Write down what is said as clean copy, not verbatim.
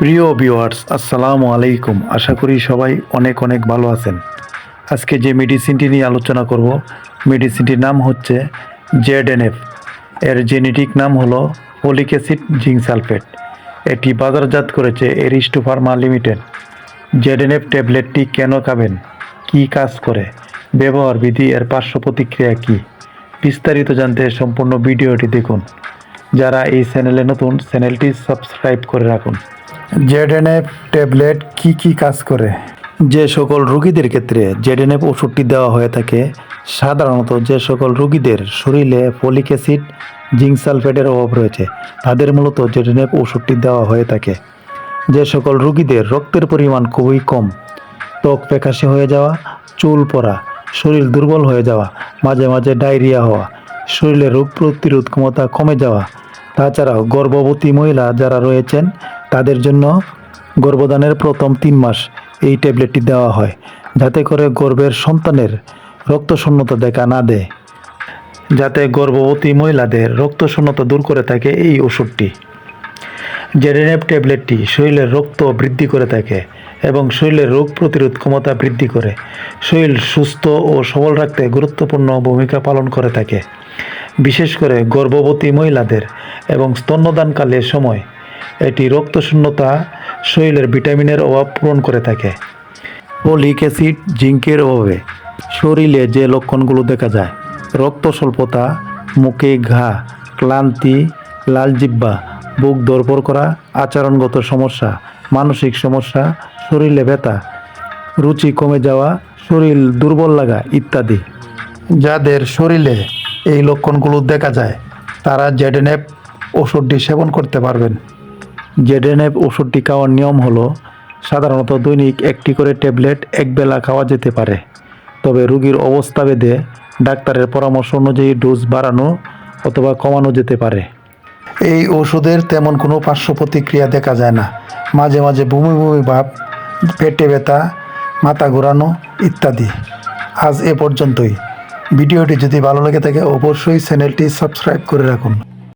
প্রিয় ভিউয়ার্স, আসসালামু আলাইকুম। আশা করি সবাই অনেক অনেক ভালো আছেন। আজকে যে মেডিসিনটি নিয়ে আলোচনা করব, মেডিসিনটির নাম হচ্ছে জেডএনএফ। এর জেনেটিক নাম হলো ফলিক অ্যাসিড জিঙ্ক সালফেট। এটি বাজারজাত করেছে এরিস্টো ফার্মা লিমিটেড। জেডএনএফ ট্যাবলেটটি কেন খাবেন, কী কাজ করে, ব্যবহার বিধি, এর পার্শ্ব প্রতিক্রিয়া কী, বিস্তারিত জানতে সম্পূর্ণ ভিডিওটি দেখুন। যারা এই চ্যানেলে নতুন, চ্যানেলটি সাবস্ক্রাইব করে রাখুন। জেডএনএফ ট্যাবলেট কি কি কাজ করে? যে সকল রোগীদের ক্ষেত্রে জেডএনএফ ওষুধটি দেওয়া হয়ে থাকে, সাধারণত যে সকল রোগীদের শরীরে ফলিক অ্যাসিড জিঙ্ক সালফেটের অভাব রয়েছে, তাদের মূলত জেডএনএফ ওষুধটি দেওয়া হয়ে থাকে। যে সকল রোগীদের রক্তের পরিমাণ খুবই কম, ত্বক ফ্যাকাশে হয়ে যাওয়া, চুল পড়া, শরীর দুর্বল হয়ে যাওয়া, মাঝে মাঝে ডায়রিয়া হওয়া, শরীরে রোগ প্রতিরোধ ক্ষমতা কমে যাওয়া, তাছাড়াও গর্ভবতী মহিলা যারা রয়েছেন তাদের জন্য গর্ভধানের প্রথম 3 মাস এই ট্যাবলেটটি দেওয়া হয়, যাতে করে গর্ভের সন্তানের রক্তশূন্যতা দেখা না দেয়। যাতে গর্ভবতী মহিলাদের রক্তশূন্যতা দূর করে থাকে এই ওষুধটি। জেডএনএফ ট্যাবলেটটি শরীরের রক্ত বৃদ্ধি করে থাকে এবং শরীরের রোগ প্রতিরোধ ক্ষমতা বৃদ্ধি করে শরীর সুস্থ ও সবল রাখতে গুরুত্বপূর্ণ ভূমিকা পালন করে থাকে। বিশেষ করে গর্ভবতী মহিলাদের এবং স্তন্যদানকালের সময় এটি রক্তশূন্যতা, শরীরের ভিটামিনের অভাব পূরণ করে থাকে। ফলিক অ্যাসিড জিঙ্কের অভাবে শরীরে যে লক্ষণগুলো দেখা যায়: রক্ত স্বল্পতা, মুখে ঘা, ক্লান্তি, লাল জিহ্বা, বুক ধড়ফড় করা, আচরণগত সমস্যা, মানসিক সমস্যা, শরীরে ব্যথা, রুচি কমে যাওয়া, শরীর দুর্বল লাগা ইত্যাদি। যাদের শরীরে এই লক্ষণগুলো দেখা যায় তারা জেডএনএফ ওষুধটি সেবন করতে পারবেন। জেডএনএফ ওষুধটি খাওয়ার নিয়ম হলো, সাধারণত দৈনিক একটি করে ট্যাবলেট একবেলা খাওয়া যেতে পারে, তবে রোগীর অবস্থা ভেদে ডাক্তারের পরামর্শ অনুযায়ী ডোজ বাড়ানো অথবা কমানো যেতে পারে। এই ওষুধের তেমন কোনো পার্শ্ব প্রতিক্রিয়া দেখা যায় না। মাঝে মাঝে বমি বমি ভাব, পেটে ব্যথা, মাথা ঘোরানো ইত্যাদি। আজ এ পর্যন্তই। ভিডিওটি যদি ভালো লেগে থাকে অবশ্যই চ্যানেলটি সাবস্ক্রাইব করে রাখুন।